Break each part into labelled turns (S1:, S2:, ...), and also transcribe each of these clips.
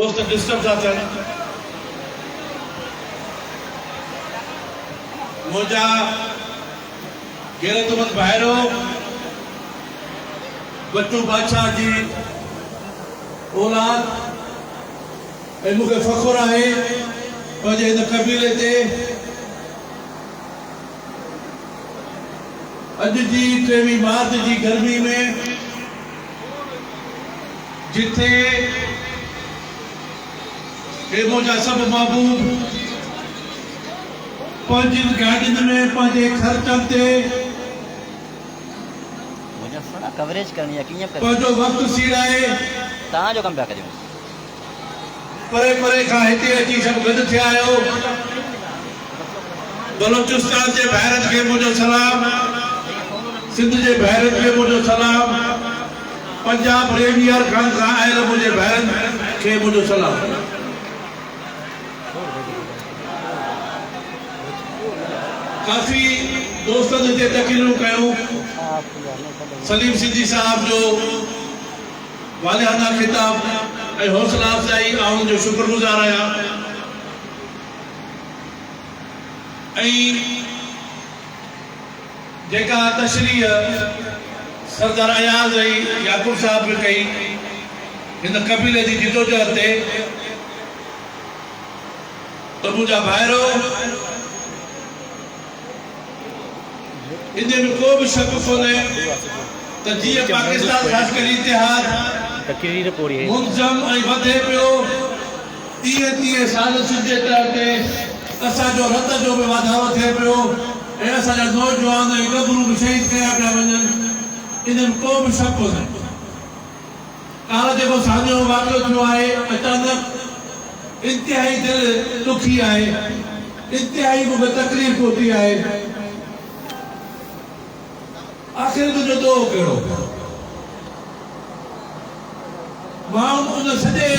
S1: दोस्त डिस्टर्ब था थियनि मुंहिंजा गैरतमंद भाइरो बच्चू बादशाह जी औलाद ऐं मूंखे फ़ख़ुरु आहे पंहिंजे हिन कबीले ते अॼु जी 23 मार्च जी गर्मी में जिथे हे मुंहिंजा सभु महबूब पंहिंजी गाॾियुनि में पंहिंजे ख़र्चनि ते
S2: कवरेज करनी है किया
S1: पंहिंजो वक़्तु सीड़ाए
S2: तव्हांजो कमु पिया करियूं
S1: परे परे खां हिते अची सभु गॾु थिया आहियो बलोचिस्तान जे भाइरनि खे मुंहिंजो सलाम सिंध जे भाइरनि खे मुंहिंजो सलाम पंजाब रेवियर खां आयल मुंहिंजे भाइरनि खे मुंहिंजो सलाम काफ़ी दोस्तनि हिते तक़रीरूं कयूं सलीम सिद्धी साहब जो वालिहाना खिताब ऐं हौसला अफ़ज़ाई आउं जो शुक्रगुज़ार आहियां ऐं जेका तशरीह सरदार अयाज़ ऐं याकूब साहब बि कई हिन कबीले जी जिदोजहद ते त मुंहिंजा भाइरो इन में को भी शक कोन्हे त जीअं पाकिस्तान ख़ासि करे इतिहाद मुनज़म ऐं वधे पियो 30 साल सिंध जे तौर ते असांजो रत जो बि वाधारो थिए पियो ऐं असांजा नौजवान ऐं गबरू बि शहीद कया पिया वञनि इन में को बि शक कोन्हे काल्ह जेको साॻियो वाक़ियो थियो आहे अचानक इंतिहाई दिलि दुखी आहे इंतिहाई मूंखे तकलीफ़ पहुती आहे आखिर तुझो दोह कहिड़ो माण्हू उन सॼे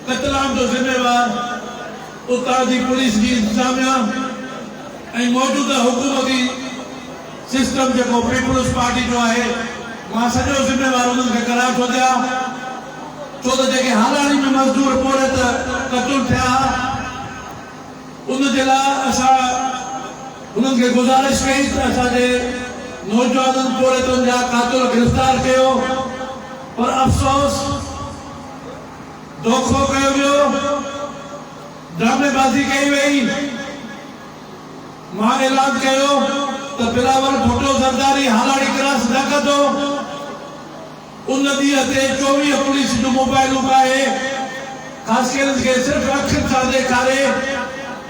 S1: क़तलाम जो ज़िम्मेवार उतां जी पुलिस जी इंतिज़ामिया ऐं मौजूदा हुकूमती सिस्टम जेको पीपुल्स पार्टी जो आहे मां सॼो ज़िम्मेवार उन्हनि खे करार थो ॾियां छो त जेके हालाणी में मज़दूर पोड़े त क़तल थिया उन जे लाइ असां उन्हनि खे गुज़ारिश कई त असांजे नौजवाननि पोड़े तुंहिंजा कातिल गिरफ़्तार कयो पर अफ़सोस धोखो कयो वियो ड्रामेबाज़ी कई वई मां ऐलान कयो त बिलावल भुट्टो ज़रदारी हालाड़ी क्रॉस न कंदो उन ॾींहं ते 24 पुलिस जूं मोबाइलूं पाए ख़ासि करे खे सिर्फ़ु अखियुनि सां ॾेखारे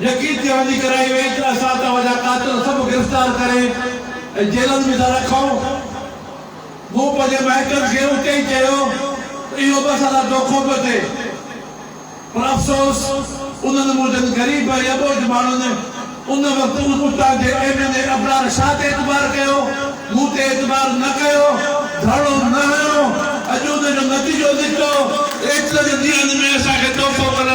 S1: यकीन ते वञी कराई वई त असां तव्हांजा कातिल सभु गिरफ़्तार करे जेलनि में था रखूं मूं पंहिंजे माइटनि खे उते ई चयो इहो बि असां धोखो पियो थिए पर अफ़सोस उन्हनि मुंहिंजनि ग़रीब ऐं अबोझ माण्हुनि उन वक़्तु उतां जे MLA अबरार शाह ते एतबार कयो मूं ते एतबार न कयो धड़ो न हुयो अॼु उनजो नतीजो निकितो एतिरनि ॾींहंनि में असांखे तोहफ़ो पर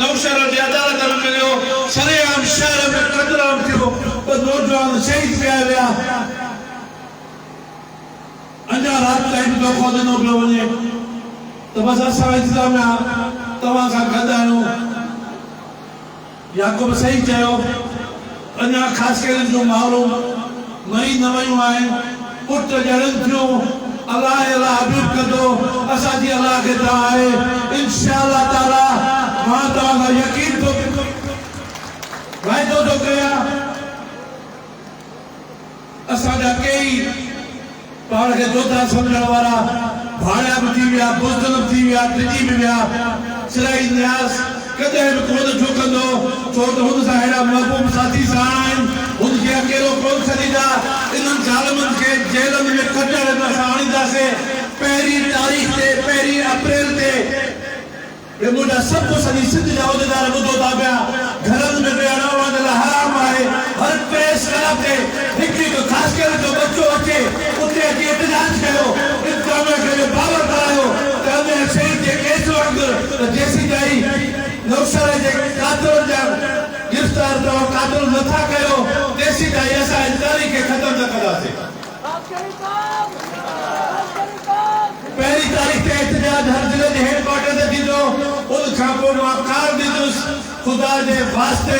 S1: नौशहर जी अदालत में मिलियो सरेआम शहर में क़तलाम थियो ॿ नौजवान शहीद पिया विया अञा राति ताईं बि तोहफ़ो ॾिनो पियो वञे त बसि असां इंतिज़ामिया तव्हां सां गॾु आहियूं याकूब सही चयो अञा ख़ासि करे जूं माण्हू मरी न वियूं आहिनि पुट ॼणनि थियूं अलाह अलाह हबीब कंदो असांजी अलाह खे त आहे इंशाअल्लाह ताला मां तव्हां सां यकीन थो वाइदो थो कयां असांजा कई पाण खे जोधा सम्झण वारा भाड़िया बि थी विया बुज़दिल बि थी विया टिजी बि विया सिराई न्यास कॾहिं बि कोन झुकंदो छो त हुन सां अहिड़ा महबूब साथी सां आहिनि हुनखे अकेलो कोन छॾींदा इन्हनि ज़ालिमनि खे जेलनि में कढण में असां आणींदासीं 1 तारीख़ ते 1 अप्रैल ते मुंहिंजा सभु सॼी सिंध जा उहिदेदार ॿुधो था पिया घरनि में विहण उन्हनि लाइ हराम आहे हर प्रेस क्लब ते हिकु ख़ासि करे जो बच्चो अचे उते अची एहतजाज कयो इंतिज़ामिया खे बावर करायो त अञा शहीद जे केस वांगुरु जेसी ताईं नौशहर जे कातिलनि जा गिरफ़्तार तव्हां कातिल नथा कयो तेसी ताईं असां इंसानी खे ख़तमु न कंदासीं 1 तारीख़ ते एहतजाज हर ज़िले जे हेडक्वार्टर ते थींदो उन खुदा के वास्ते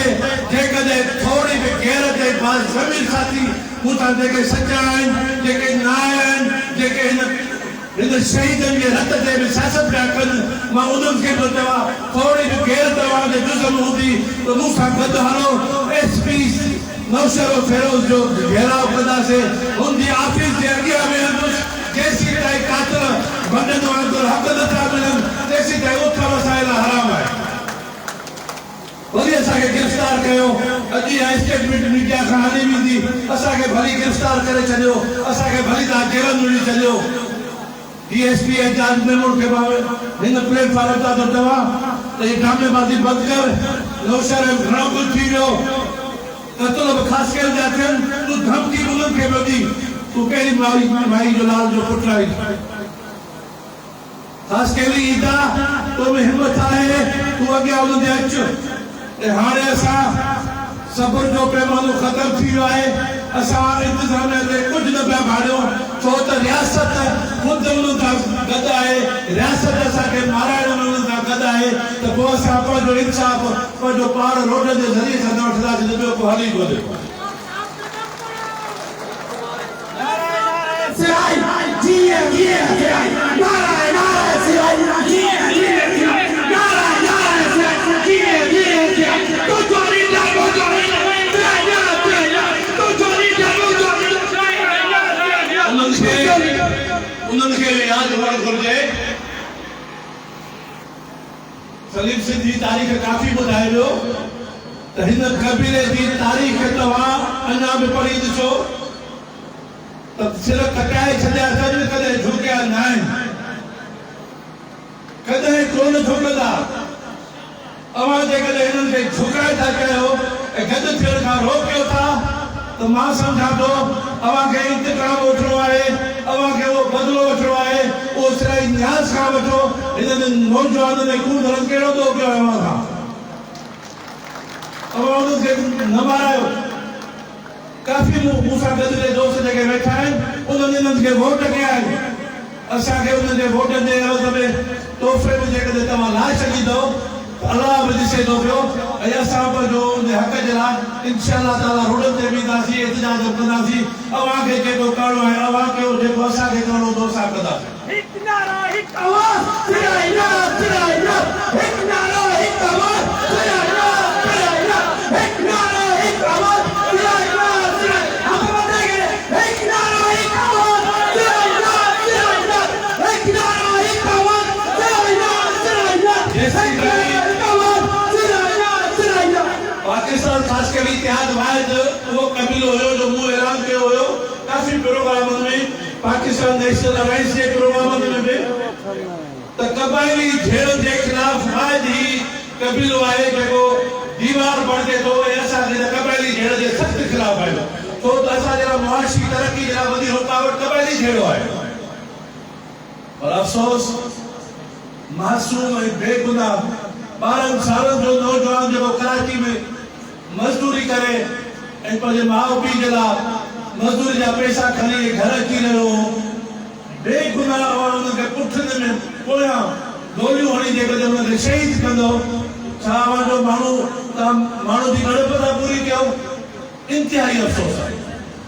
S1: जेकॾहिं थोड़ी भी गैरत जे बाद ज़मीन साथी मूंसां जेके सच्चा आहिनि जेके न्याय आहिनि जेके हिन शहीदनि जे रत ते बि सियासत पिया कनि मां उन्हनि खे थो चवां थोड़ी भी गैरत तव्हांजे जुज़म हूंदी त मूंसां गॾु हलो SP नौशरो फेरोज़ जो घेराव कंदासीं हुनजी ऑफिस जे अॻियां वेहंदुसि जेसीं ताईं कातिल भॻनि वांगुरु हक़ नथा मिलनि तेसीं ताईं उथण असां लाइ हराम आहे वरी असांखे गिरफ़्तार कयो अॼु इहा स्टेटमेंट मीडिया खां हली वेंदी असांखे भली गिरफ़्तार करे छॾियो असांखे भली तव्हां जेल में विझी छॾियो DSP इंचार्ज मेमोर खे हिन प्लेटफॉर्म तां थो चवां त हीअ ड्रामेबाज़ी बंदि कर नौशर घणो कुझु थी वियो कतल बि ख़ासि करे जा थियनि तूं धमकी उन्हनि खे बि ॾी तूं कहिड़ी माई जो लाल जो पुटु आई ख़ासि कहिड़ी ईदा तो में हिम्मत आहे तूं अॻियां उन्हनि ते अच हाणे असां सब्र जो पैमानो ख़तम थी वियो आहे असां इंतज़ामिया ते कुझु न पिया भाड़ियो छो त रियासत ख़ुदि उन्हनि सां गॾु आहे रियासत असांखे माराइण में उन्हनि सां गॾु आहे त पोइ असां पंहिंजो इंसाफ़ पंहिंजो पाण रोड जे ज़रिए सां न वठंदासीं त ॿियो को हली कोन्हे उन्हनि खे यादि हुअणु घुरिजे सलीम सिंध जी तारीख़ काफ़ी ॿुधाए वियो त हिन कबीले जी तारीख़ तव्हां अञा बि पढ़ी ॾिसो त सिर कटाए छॾिया अथनि कॾहिं झुकिया न आहिनि कॾहिं कोन झुकंदा अवां जेकॾहिं हिननि खे झुकाए था कयो ऐं गॾु थियण खां रोकियो था तो मां समझा तो अवां खे इंतकाम वठणो आहे अवां खे वो बदलो वठणो आहे वो सिराई न्यास खां वठो हिननि नौजवाननि में कूड़ रंग कहिड़ो थो कयो अवां खां अवां उन्हनि खे न मारायो काफ़ी मूंसां गॾु जे दोस्त जेके वेठा आहिनि उन्हनि हिननि खे वोट कया आहिनि असांखे उन्हनि जे वोटनि जे एवज़ में तोहफ़े में जेकॾहिं तव्हां लाइ छॾींदव अल्लाह बि ॾिसे थो पियो ऐं असां पंहिंजो उन हक़ जे लाइ इंशाअल्लाह ताला रोडनि ते वेंदासीं एहतजाज कंदासीं अवां खे जेको करिणो आहे अवां खे जेको असांखे करिणो हूंदो असां कंदासीं हिकु नारो हिकु आवाज़ तिरंगा तिरंगा हिकु नारो हिकु आवाज़ तिरंगा तिरंगा हिकु नारो हिकु आवाज़ तिरंगा तिरंगा हम बताएंगे हिकु नारो हिकु आवाज़ तिरंगा तिरंगा हिकु नारो हिकु आवाज़ तिरंगा तिरंगा पाकिस्तान खास कर इतिहाद वाहिद वो कबीलो हो जो मुंह ऐलान कयो हो काफी प्रोग्रामन में पाकिस्तान नेशनल अलायंस के प्रोग्रामन में भी त कबायली झेड़ के खिलाफ वाहिद ही कबीलो आहे जेको दीवार बणजे तो ऐसा के कबायली झेड़ के सख्त खिलाफ आहे तो असा जरा मुआशी तरक्की जरा वधी रुकावट कबायली झेड़ो आहे और अफसोस मासूम ऐं बेगुनाह 12 साल जो नौजवान जो कराची में मजदूरी करे ऐं पंहिंजे माउ पीउ जे लाइ मजदूरी जा पैसा खणी घर अची रहियो बेगुनाह उन्हनि खे पुठियुनि में पोयां गोलियूं हणी जेकॾहिं उन्हनि खे शहीद कंदो छा अवांजो माण्हू जी गड़बता पूरी कयो इंतिहाई अफ़सोस आहे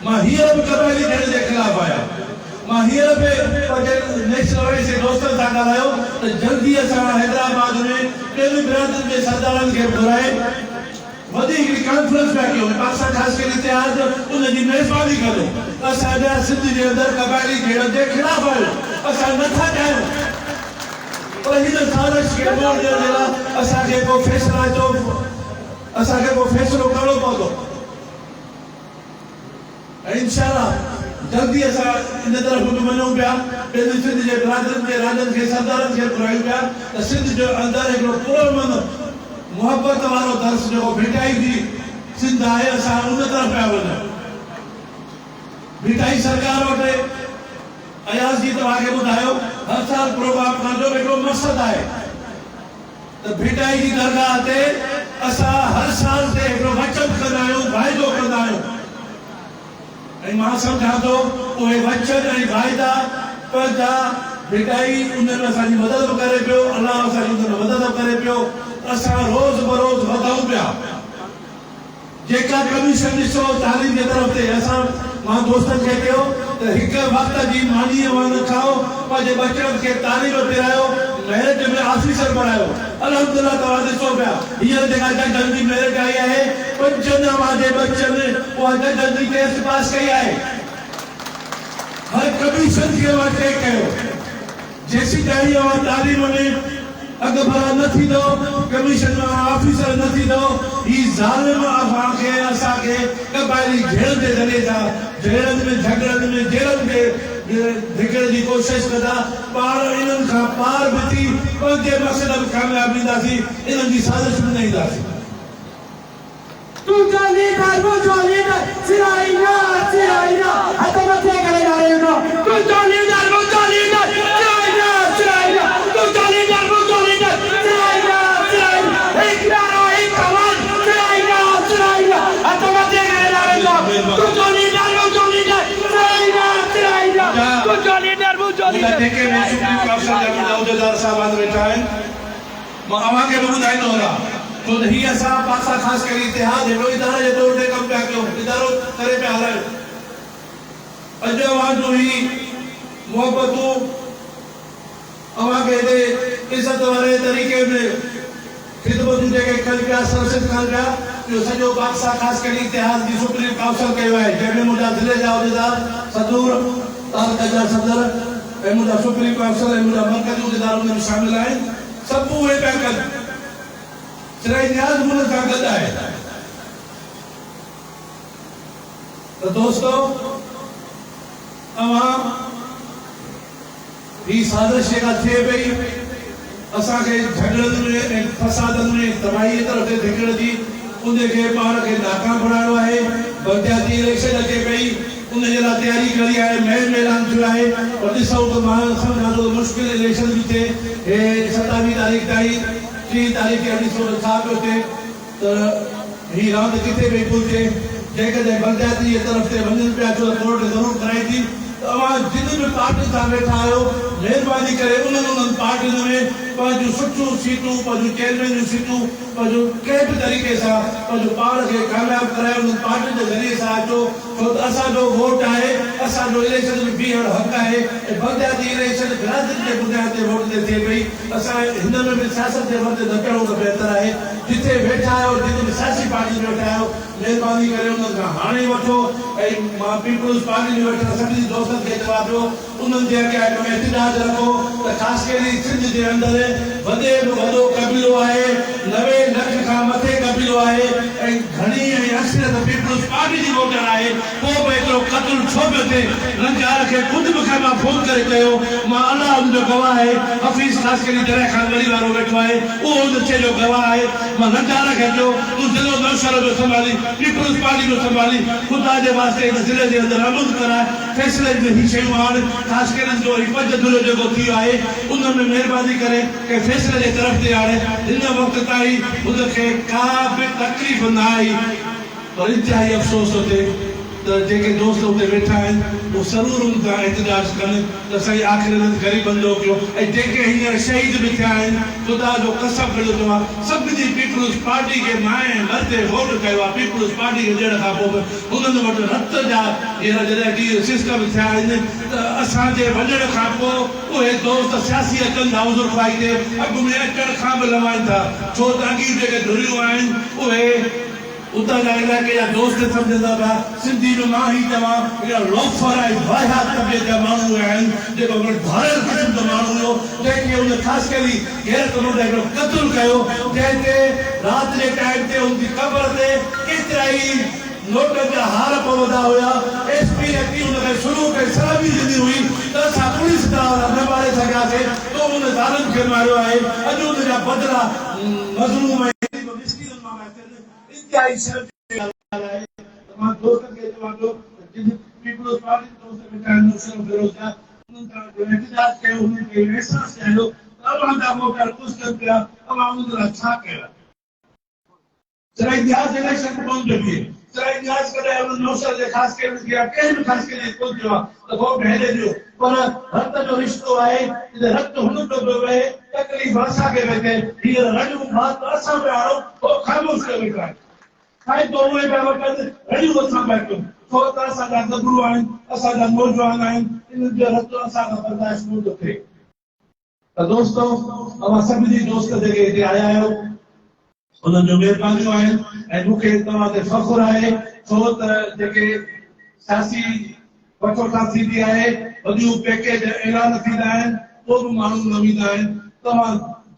S1: मां हींअर बि कबायली झेड़ जे ख़िलाफ़ आहियां मां हींअर बि पंहिंजे नेशनल अलायंस जे दोस्तनि सां ॻाल्हायो त जल्दी असां हैदराबाद में ॿियनि बिरादरियुनि जे सरदारनि खे घुराए वधी हिकिड़ी कॉन्फ्रेंस पिया कयूं पाकिस्तान ख़ासि करे इतिहाद उनजी मेज़बानी कयो असांजा सिंध जे अंदरि कबायली झेड़ जे ख़िलाफ़ आहियो असां नथा चाहियूं पर हिन साज़िश खे मोड़ ॾियण जे लाइ असांखे को फ़ैसिला जो असांखे को फ़ैसिलो करणो पवंदो ऐं इंशाअल्लाह जल्दी असां इन तरफ़ बि वञूं पिया ॿियनि सिंध जे बिरादरियुनि जे राजनि खे सरदारनि खे घुरायूं पिया त सिंध जो अंदरि हिकिड़ो पुरअमन मोहब्बत वारो दर्स जो भिटाई जी सिंध आहे असां उन तरफ़ पिया वञूं भिटाई सरकार वटि अयाज़ जी तव्हांखे ॿुधायो हर साल प्रोग्राम करण जो हिकिड़ो मक़सदु आहे त भिटाई जी दरगाह ते असां हर साल ते हिकिड़ो वचन कंदा आहियूं वाइदो कंदा आहियूं ऐं मां सम्झां थो उहे वचन ऐं वाइदा पंहिंजा भिटाई उन में असांजी मदद करे पियो अलाह असांजी उन में मदद करे पियो असां रोज़ बरोज़ वधूं पिया। जेका कमीशन ॾिसो तालीम जे तरफ़ ते असां मां दोस्तनि खे कयो त हिकु वक़्त जी मानीअ वांगुरु खाओ, पंहिंजे बचड़नि खे तालीम ॾियायो, मेरिट में ऑफिसर बणायो। अल्हम्दुलिल्लाह तव्हां ॾिसो पिया हींअर जेका जजनि जी मेरिट आई आहे 95 जे बच्चनि उहा जजनि जी टेस्ट पास कई आहे। हर कमीशन खे उहा चेक कयो। जेसी ताईं उहा तालीम में अगभरा न थींदो, कमीशन में ऑफिसर न थींदो, ही ज़ालिम असांखे असांखे कबाइली घेरनि जे ज़रिए सां जेलनि में झगड़नि में जेलनि खे धिकण जी कोशिशि कंदा। पाण इन्हनि खां पार बि थी पंहिंजे मक़सद में कामयाबु ईंदासीं, इन्हनि जी साज़िश में न ईंदासीं।
S3: Tutti लीडर मुझो लीडर सिराइना सिराइना हतमते करे जा रहे हो। तुझो लीडर मुझो लीडर सिराइना सिराइना तुझो लीडर मुझो लीडर सिराइना सिराइना एक नारा एक कमाल सिराइना सिराइना हतमते करे जा रहे हो। तुझो लीडर मुझो लीडर सिराइना सिराइना तुझो लीडर मुझो लीडर
S1: देखे मैं सुप्रीम काउंसिल जा उहदेदार साहब वेठा आहिनि। मां अव्हांखे बि ॿुधाईंदो रहां तो ही असां पासा ख़ासि करे इतिहाद हेॾो इदारे जे तौर ते कमु पिया कयूं, इदारो करे पिया हलायूं। अॼु अव्हां जो ही मोहबतूं अव्हांखे हेॾे इज़त वारे तरीक़े में ख़िदमतूं जेके कनि पिया सरसित कनि पिया, इहो सॼो पासा ख़ासि करे इतिहाद जी सुप्रीम काउंसिल कयो आहे, जंहिंमें मुंहिंजा ज़िले जा उहदेदार सदूर तालुका जा सदर ऐं मुंहिंजा सुप्रीम काउंसिल ऐं मुंहिंजा मर्कज़ी उहदेदार उन में शामिल आहिनि। सभु उहे पिया कनि। सिराई न्याज़ मुल्क का गदा है। तो दोस्तों अवां ही साजिश जेका थिए पई असांखे झगड़नि में फसादनि में तबाही तरफ़ ते धिकण जी उनखे पाण खे नाकाम बणाइणो आहे। बलदियाती इलेक्शन अचे पई, उन जे लाइ तयारी करी आहे, महल में ऐलान थियो आहे और ॾिसूं त मां सम्झां थो मुश्किल इलेक्शन बि थिए। हे 27 तारीख़ ताईं 3 तारीख़ के ॾिसो त छा पियो थिए त ही रांदि किथे पई पहुचे। जेकॾहिं बलदियाती जे तरफ़ ते वञनि पिया छो त कोर्ट ज़रूरु कराई थी त अवां जिन बि पार्टियुनि सां वेठा आहियो महिरबानी करे उन्हनि पार्टियुनि में पंहिंजूं सुठियूं सीटूं, पंहिंजूं चेयरमैन जूं सीटूं, पंहिंजो कंहिं बि तरीक़े सां पंहिंजो पाण खे कामयाबु करायो, उन्हनि पार्टियुनि जे ज़रिए सां अचो। छो त असांजो वोट आहे, असांजो इलेक्शन में बीहण हक़ आहे ऐं बलदियाती इलेक्शन बिरादरी जे बुनियाद ते वोट ते थिए पई। असां हिन में बि सियासत जे वक़्तु न करणो त बहितर आहे। जिथे वेठा आहियो, जिते बि सियासी पार्टी में वेठा आहियो, महिरबानी करे उन्हनि खां हाणे वठो। ऐं मां पीपुल्स पार्टी में वेठल सभिनी दोस्तनि खे जवाब ॾियो, उन्हनि जे अॻियां हिकु एहतिजाज रखो त ख़ासि करे सिंध जे अंदरि वॾे में वॾो कबीलो आहे, 90 लख खां मथे कबीलो आहे ऐं घणी ऐं अक्सरियत पीपुल्स पार्टी जी वोटर आहे। पोइ बि एतिरो क़त्ल छो पियो थिए? रंजार खे ख़ुदि मूंखे मां फ़ोन करे चयो, मां अलाह हुनजो गवाह आहे, हफ़ीज़ ख़ासि करे जॾहिं खान वरी वारो वेठो आहे उहो हुन जो गवाह आहे। मां रंजार खे चयो तूं ज़िलो नौशहर जो संभाली, पीपुल्स पार्टी जो संभाली, ख़ुदा जे वास्ते हिन ज़िले जे अंदरि अमल कराए। फैसले में ही शयूं आण, ख़ासि करे जो ही 5 ज़िलो जेको थियो आहे उन में महिरबानी करे के फैसले जे तरफ़ ते आणे। हिन वक़्त ताईं हुनखे का बि तकलीफ़ न आई, पर इंतिहाई अफ़सोस थो थिए त जेके दोस्त उते वेठा आहिनि उहे ज़रूरु उन खां एहतिजाज कनि त सही आख़िर हिननि ग़रीबनि जो कयो। ऐं जेके हींअर शहीद बि थिया आहिनि, ख़ुदा जो कसम खणो थियो आहे, सभिनी पीपुल्स पार्टी खे माए मथे वोट कयो आहे। पीपुल्स पार्टी खे ॾियण खां पोइ हुननि वटि रत जा हींअर जॾहिं सिस्टम थिया आहिनि त असांजे वञण खां पोइ उहे दोस्त सियासी अचनि था हुज़ूर ख़्वाही ते, अॻु में अचण खां बि लवाइनि था। छो त अॻियूं जेके धुरियूं आहिनि उहे उतां जा इलाइक़े जा दोस्त सम्झंदा पिया। सिंधी में मां ही चवां हिकिड़ा लोफर ऐं वाहियात तबियत जा माण्हू आहिनि, जेको धारियल क़िस्म जो माण्हू हुयो, जंहिंखे हुन ख़ासि करे गैरत हिकिड़ो क़त्ल कयो, जंहिंखे राति जे टाइम ते हुनजी क़बर ते केतिरा ई नोटनि जा हार पवंदा हुया। SP ने हुनखे शुरू करे सलामी ॾिनी हुई त असां पुलिस न मारे सघियासीं, तो हुन ज़ालिम खे मारियो आहे। अॼु हुनजा बदिला मज़लूम मिस्किननि मां इंतिहाई मां दोस्तनि खे चवां थो पीपुल्स पार्टी दोस्त वेठा आहिनि, मुस्लिम बेरोज़गार, उन्हनि सां एहतिजाज कयो, उन्हनि खे अहसासु ॾियारियो त अवां जा वोटर कुझु कनि पिया, अवां उन लाइ छा कयो। सराय न्याज इलेक्शन कोन जबी सराय न्याज करे उन नौसर जे खास के किया के खास के कोन जो तो वो पहले जो पर रक्त जो रिश्तो है ये रक्त हुन तो बे तकलीफ आसा के वेते ये रडू बात आसा पे आरो वो खामोश कर बैठा है तो वो पे वक्त रडू आसा बैठो तो असा दा गुरु आइन असा दा नौजवान आइन इन जो रक्त आसा का बर्दाश्त न तो थे तो दोस्तों अब सभी दोस्त जगह ते आया है उन जो मेहरबानी आहिनि ऐं मूंखे तव्हां ते फ़ख़्रु आहे छो त जेके सियासी वठोटा थींदी आहे वॾियूं पैकेज ऐलान थींदा आहिनि पोइ बि माण्हू न वेंदा आहिनि तव्हां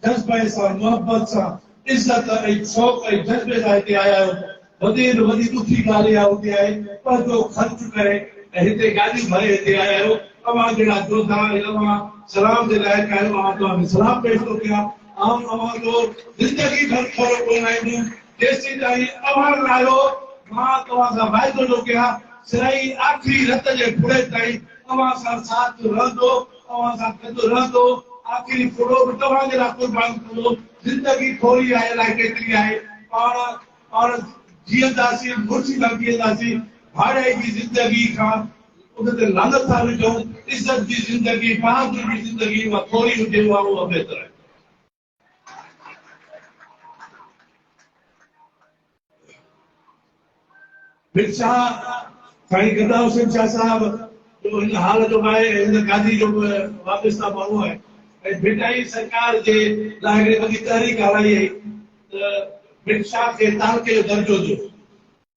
S1: जज़्बे सां मुहबत सां इज़त ऐं शौक़ ऐं जज़्बे सां हिते आया आहियो वॾी ॾुखी ॻाल्हि इहा हूंदी आहे पर जो ख़र्च करे ऐं हिते गाॾियूं भरे हिते आया आहियो तव्हां जहिड़ा जोधा तव्हां सलाम जे लाइक़ु आहियो मां तव्हांखे सलाम पेश थो कयां आम अवां जो जिंदगी भर थोरो कोन आहिनि जेसीं ताईं अवां आहियो मां तव्हां सां वाइदो थो कयां सिराई आख़िरी रत जे फुड़े ताईं अवां सां साथ रहंदो अवां सां गॾु रहंदो आख़िरी फुड़ो बि तव्हां जे लाइ क़ुर्बान कंदो जिंदगी थोरी आहे अलाए केतिरी आहे पाण जीअंदासीं मुर्शी सां जीअंदासीं भाड़े जी ज़िंदगी खां उन ते लानत था विझूं इज़त जी ज़िंदगी बहादुरी जी ज़िंदगी उहा थोरी हुजे उहा बहितर आहे भिक्षा साईं गदा हुसैन शाह साहब जो इन हाल जो आहे इन गादी जो वापिस्ता माण्हू आहे ऐं भिटाई सरकार जे लाइ हिकिड़ी वॾी तहरीक हलाई हुई त भिक्षा खे तालके जो दर्जो ॾियो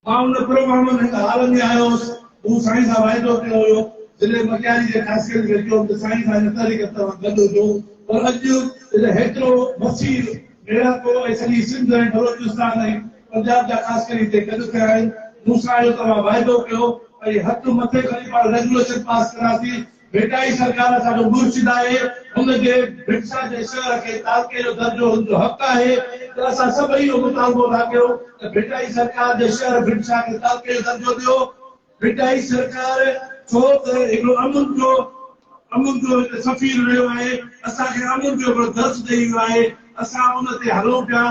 S1: मां उन प्रोग्राम में हाल में आयो हुउसि हू साईं सां वाइदो कयो हुयो ज़िले मटियारी जे ख़ासियत खे चयो त साईं सां इन तहरीक तव्हां गॾु हुजो पर अॼु हेतिरो वसीउ इलाइक़ो ऐं सॼी सिंध ऐं बलोचिस्तान ऐं पंजाब जा ख़ासि करे हिते गॾु थिया आहिनि मूंसां जो तव्हां वाइदो कयो ऐं हथ मथे खणी पाण रेगुलेशन पास करासीं भिटाई सरकार असांजो मुर्शिद आहे हुनजे भिक्षा जे शहर खे तालके जो दर्जो हुनजो हक़ आहे त असां सभई इहो मुतालबो था कयूं त भिटाई सरकार जे शहर भिक्षा खे तालके जो दर्जो ॾियो भिटाई सरकार छो त हिकिड़ो अमुन जो सफ़ीर रहियो आहे असांखे अमुन जो हिकिड़ो दर्ज ॾेई वियो आहे असां उन ते हलूं पिया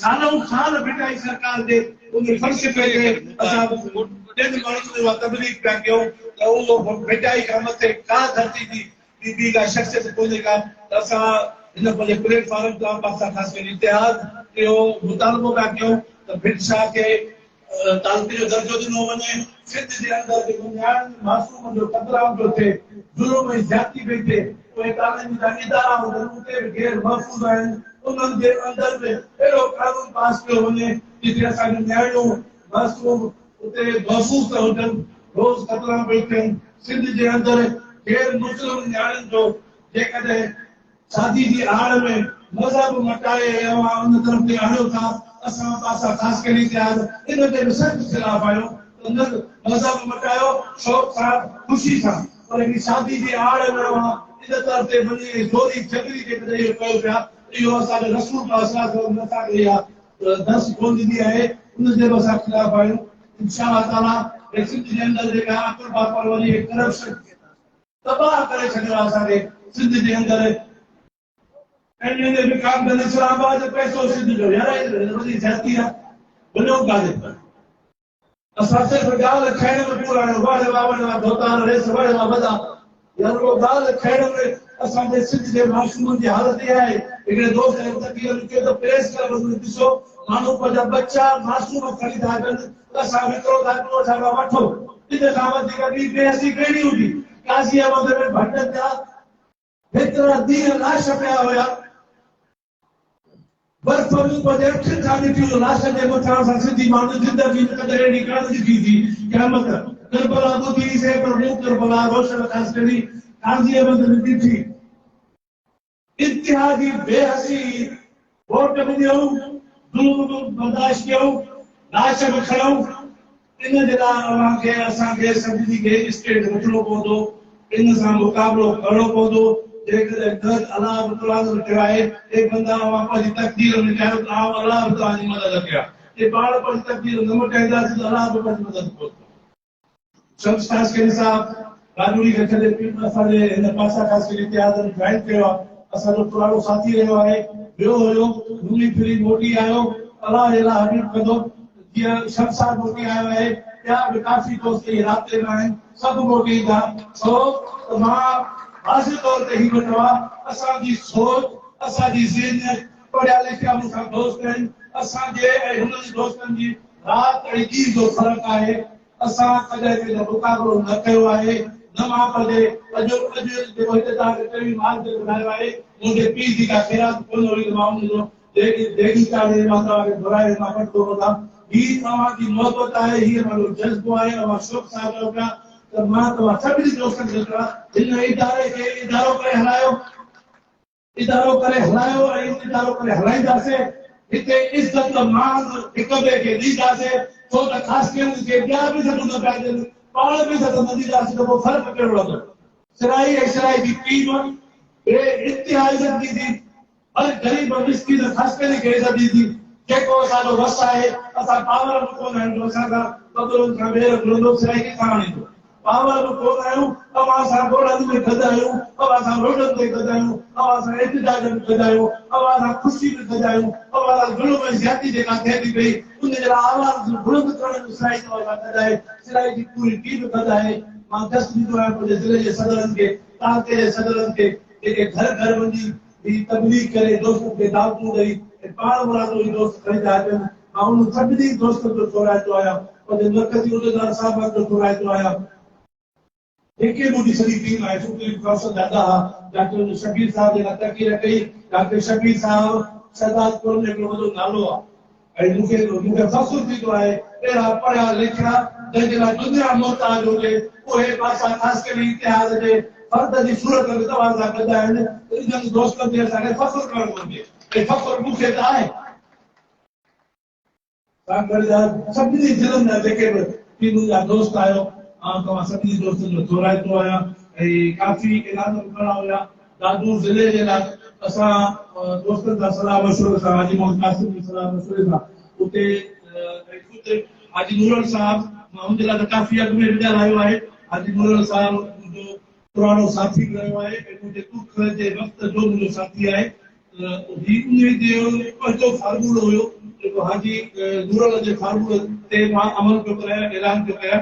S1: सालों साल भिटाई सरकार जे उन फ़लसफ़े खे असां टिनि माण्हुनि में उहा तबलीग पिया कयूं त उहो भिटाई खां मथे का धरती जी ॿी का शख़्सियत कोन्हे का त असां हिन पंहिंजे प्लेटफॉर्म तां पासा ख़ासि करे इतिहाद इहो मुतालबो पिया कयूं त भिक्षा खे तालके जो दर्जो ॾिनो वञे सिंध जे अंदरि जेको न्याणियुनि मासूम जो क़तलाम पियो थिए ज़ुल्म ऐं ज़्यादती पई थिए उहे तालीम जा इदारा हूंदा उते बि गैर महफ़ूज़ आहिनि उन्हनि जे अंदरि में अहिड़ो कानून पास कयो वञे जिते असांजूं न्याणियूं मासूम उते महफ़ूज़ त हुजनि रोज़ क़तलाम पई थियनि सिंध जे अंदरि गैर मुस्लिम न्याणियुनि जो जेकॾहिं शादी जी आड़ में मज़हब मटाए अवां उन तरफ़ ते आणियो था असां पासा ख़ासि करे थिया इन ते बि सख़्तु ख़िलाफ़ आहियूं उन मज़हब मटायो शौक़ सां ख़ुशी सां पर हिन शादी जी आड़ में अवां इन तरफ़ ते वञी थोरी झगड़ी जेकॾहिं इहो कयो पिया इहो असांजे रसूल असांखे इहा दर्स कोन ॾिनी आहे उनजे बि असां ख़िलाफ़ आहियूं इंशाअल्लाह ताला सिंध जे अंदरि जेका अकुल बाकुल वञी करप्शन तबाह करे छॾियो आहे असांजे सिंध जे अंदरि ऐं इन बि काम कंदे इस्लामाबाद जो पैसो सिंध जो यार वॾी ज़्यादती आहे वञो कान्हे असां सिर्फ़ु ॻाल्हि खाइण में पूरा आहियूं वाह वाह धोतार रेस वाह वॾा यार उहो ॻाल्हि खाइण में असांजे सिंध जे मासूमनि जी हालत इहा आहे हिकिड़े दोस्त चयो त प्रेस कर ॾिसो माण्हू पंहिंजा बच्चा मासूम खणी था अचनि असां विकिरो था कयूं असां खां वठो इन खां वधीक ॿी बेइज़ती कहिड़ी हूंदी काज़ी अहमद में भटनि जा हेतिरा ॾींहं लाश पिया हुया बर्फ़ में पंहिंजे अखियुनि सां ॾिठियूं लाश जे मथां असां सिंधी माण्हू ज़िंदगी में कॾहिं अहिड़ी कान ॾिठी थी क़यामत करबला ॿुधी से पर मूं करबला रोशन ख़ासि करे काज़ी अहमद ने ॾिठी इंतिहा जी बेहसी वोट बि ॾियूं ज़ुल्म बर्दाश्त कयूं लाश बि खणूं इन जे लाइ अव्हांखे असांखे सभिनी खे स्टेट वठिणो पवंदो इन सां मुक़ाबिलो करणो पवंदो जेकॾहिं दर्द अलाह ताला ने चयो आहे ए बंदा अव्हां पंहिंजी तक़दीर में चाहियो त आउं अलाह ताला जी मदद कयां ये पाण पंहिंजी तक़दीर न मटाईंदासीं त अलाह बि पंहिंजी मदद कंदो शम्स ताशकरी साहब राजूरी खे छॾे असांजे हिन पासा ख़ासि करे इतिहाद में जॉइन कयो आहे असांजो पुराणो साथी रहियो आहे ॿियो हुयो घुमी फिरी मोटी आयो अल्लाह इला हबीब कंदो जीअं शमशाद मोटी आयो आहे ॿिया बि काफ़ी दोस्त इहे राब्ते में आहिनि सभु मोटींदा छो त मां वाज़े तौर ते ही वठो आहे असांजी सोच असांजी ज़हनियत पढ़िया लिखिया मूंसां दोस्त आहिनि असांजे ऐं हुननि दोस्तनि जी राति ऐं ॾींहं जो फ़र्क़ु आहे असां कॾहिं कंहिंजो मुक़ाबिलो न कयो आहे न मां पंहिंजे अॼु जेको हिते तव्हांखे टेवीह मार्च ते ॿुधायो आहे मुंहिंजे पीउ जी का ख़ैरात कोन हुई त मां हुनजो देगी चाढ़े मां तव्हांखे घुराए मां वठंदो वठां ही तव्हांजी मोहबत आहे हीअ मुंहिंजो जज़्बो आहे तव्हां शौक़ सां कयो पिया त मां तव्हां सभिनी दोस्तनि खे चवां हिन इदारे खे इदारो करे हलायो ऐं इदारो करे हलाईंदासीं हिते इज़त मान हिक ॿिए खे ॾींदासीं छो त ख़ासि करे खे ॿिया बि सभु न पिया ॾियनि पाण बि सभु न ॾींदासीं त पोइ फ़र्क़ु कहिड़ो रहंदो सिराई ऐं सिराई जी टीम इंतिहा इज़त ॾींदी हर ग़रीब मिस्किन ख़ासि करे खे इज़त ॾींदी जेको असांजो वस आहे असां पावर में कोन आहियूं असां खां बदिलनि खां ॿेर घुरंदो सिराई किथां आणींदो पावर में कोन आहियूं अब असां गोड़नि में गॾायूं अब असां रोडनि ते गॾायूं अब असां एहतिजाज में गॾायूं अब असां ख़ुशी में गॾायूं अब असां ज़ुल्म ऐं ज़्यादती जेका थिए थी पई उन जे लाइ आवाज़ बुलंद करण में सिराई गॾाए सिराई जी पूरी टीम गॾाए मां दस्त ॾींदो आहियां पंहिंजे ज़िले जे सदरनि खे ताक़े जे सदरनि खे जेके घर घर वञी ही तबलीग करे दोस्तनि खे दावतूं ॾेई पाण मुरादो दोस्त खरीदा अचनि मां उन सभिनी दोस्तनि जो थोराईंदो आहियां पंहिंजे मर्कज़ी उहिदेदार साहिबनि जो थोराईंदो आहियां जेके मुंहिंजी सॼी टीम आहे सुप्रीम काउंसिल दादा डॉक्टर शबीर साहब जेका तहक़ीर कई डॉक्टर शबीर साहब शहदादपुर में हिकिड़ो वॾो नालो आहे ऐं मूंखे फ़ख़्रु थींदो आहे अहिड़ा पढ़िया लिखिया जंहिंजे लाइ दुनिया मोहताज हुजे उहे पासा ख़ासि करे इतिहास जे फर्द जी सूरत में तव्हां सां गॾु आहिनि इन्हनि दोस्तनि ते असांखे फ़ख़्रु करणु घुरिजे ऐं फ़ख़्रु मूंखे त आहे सभिनी ज़िलनि जा जेके बि टीम जा दोस्त आहियो तव्हां सभिनी दोस्तनि जो थोराईंदो आहियां ऐं काफ़ी ऐलान करणा हुया दादू ज़िले जे लाइ असां दोस्तनि सां सलाह मशवरे सां हाजी मोहम्मद कासिम जी सलाह मशवरे सां उते ख़ुदि हाजी नूरल साहब मां हुनजे लाइ त काफ़ी अॻु में विञाइल आयो आहे हाजी नूरल साहब मुंहिंजो पुराणो साथी रहियो आहे ऐं मुंहिंजे दुख जे वक़्त जो मुंहिंजो साथी आहे पंहिंजो फार्मूलो हुयो जेको हाजी नूरल जे फार्मूले ते मां अमल पियो करायां ऐलान पियो कयां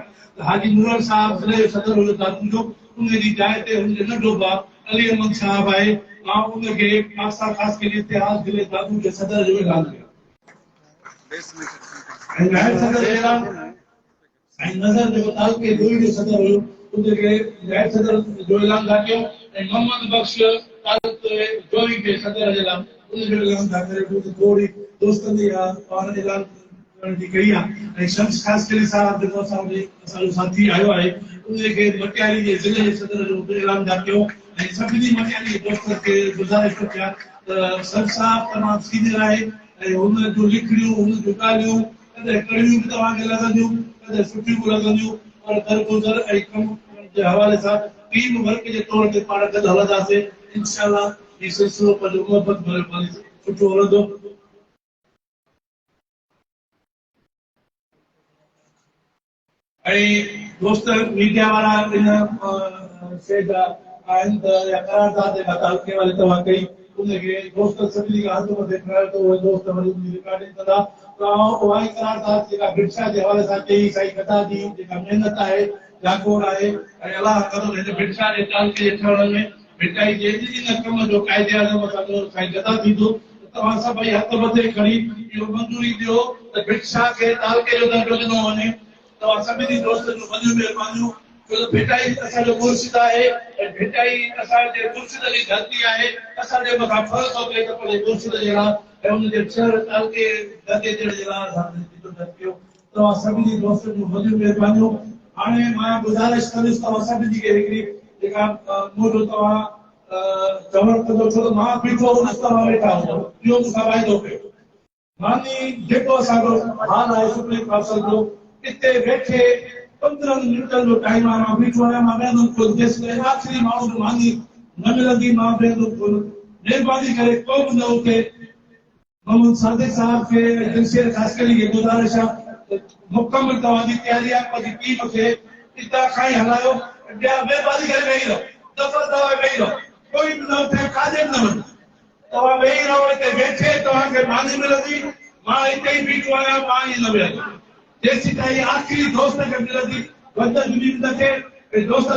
S1: हाजी नूरल साहब ज़िले जो सदर हुयो दादू जो उनजी जाइ ते हुनजो नंढो भाउ अली अहमद साहब आहे मां उनखे पासा ख़ासि करे इतिहास ज़िले दादू जे सदर जो ऐलान कयो ऐं नायब सदर ऐलान ऐं नज़र जेको तालुके जोई जो सदर हुयो उनखे नायब सदर जो ऐलान था कयो ऐं मोहम्मद बख्श तालुके जोई जे सदर जे लाइ उनजो ऐलान था करे थोरी दोस्तनि जी पाण ऐलान करण जी कई आहे ऐं शम्स ख़ासि करे साहब जेको असांजो साथी आयो आहे उनखे मटियारी जे ज़िले जे सदर जो ऐलान था कयो ऐं सभिनी मटियारी जे दोस्तनि खे गुज़ारिश थो कयां त शम्स साहब तमामु सीनियर आहे ऐं हुन जूं लिखड़ियूं हुन जूं ॻाल्हियूं कॾहिं कड़ियूं बि तव्हांखे लॻंदियूं कॾहिं सुठियूं बि लॻंदियूं पर दरगुज़र ऐं कम जे हवाले सां टीम वर्क जे तौर ते पाण गॾु हलंदासीं इंशाअल्लाह हीउ सिलसिलो पंहिंजो मोहबत भरियो सुठो हलंदो ऐं दोस्त मीडिया वारा इन शइ जा आहिनि त या करारदाद जेका तालुके वारी तव्हां कई उनखे दोस्त सभिनी खां हथ मथे खणायो त उहे दोस्त वरी उनजी रिकॉर्डिंग कंदा उहा ई करारदाद जेका भिक्षा जे हवाले सां कई साईं गदा जी जेका महिनत आहे जागोर आहे ऐं अलाह करो हिन भिक्षा जे तालुके जे ठहण में भिटाई जे इन कम जो क़ाइदे आज़म सां साईं गदा थींदो तव्हां सभई हथ मथे खणी इहो मंज़ूरी ॾियो त भिक्षा खे तालुके जो दर्जो ॾिनो वञे तव्हां सभिनी दोस्तनि जूं वॾियूं महिरबानियूं छो त भिटाई असांजो मुर्शिद आहे ऐं भिटाई असांजे मुर्शिद जी धरती आहे असांजे मथां फर्ज़ थो पए त पंहिंजे मुर्शिद जे लाइ ऐं हुनजे शहर तालुके दर्जे ॾियण जे लाइ असां कयो तव्हां सभिनी दोस्तनि जूं वॾियूं महिरबानियूं हाणे मां गुज़ारिश कंदुसि तव्हां सभिनी खे हिकिड़ी जेका मुंहिंजो तव्हां चवणु कंदो छो त मां बीठो हूंदुसि तव्हां वेठा हूंदव इहो मूंखां वाइदो कयो मानी जेको असांजो हाल आहे सुप्रीम काउंसिल जो इते वेठे 15 मिनटनि जो टाइम आहे मां बीठो आहियां मां वेंदुमि कोन जेसिताईं आख़िरी माण्हू जो मानी न मिलंदी मां वेंदुमि कोन महिरबानी करे को बि न उथे मोहम्मद सादिक साहब खे दिलशेर ख़ासकरी खे गुज़ारिश आहे मुकमल तव्हांजी तयारी आहे पंहिंजी टीम खे हितां खां ई हलायो ॿिया महिरबानी करे वेही रहो दफ़ा तव्हां वेही रहो कोई बि न उथे काॾे बि न वञो तव्हां वेही रहो हिते वेठे तव्हांखे मानी मिलंदी मां हिते ई बीठो आहियां मां ई न वियसि जेसीं ताईं आख़िरी दोस्त खे मिलंदी वध जुड़ी न थिए दोस्त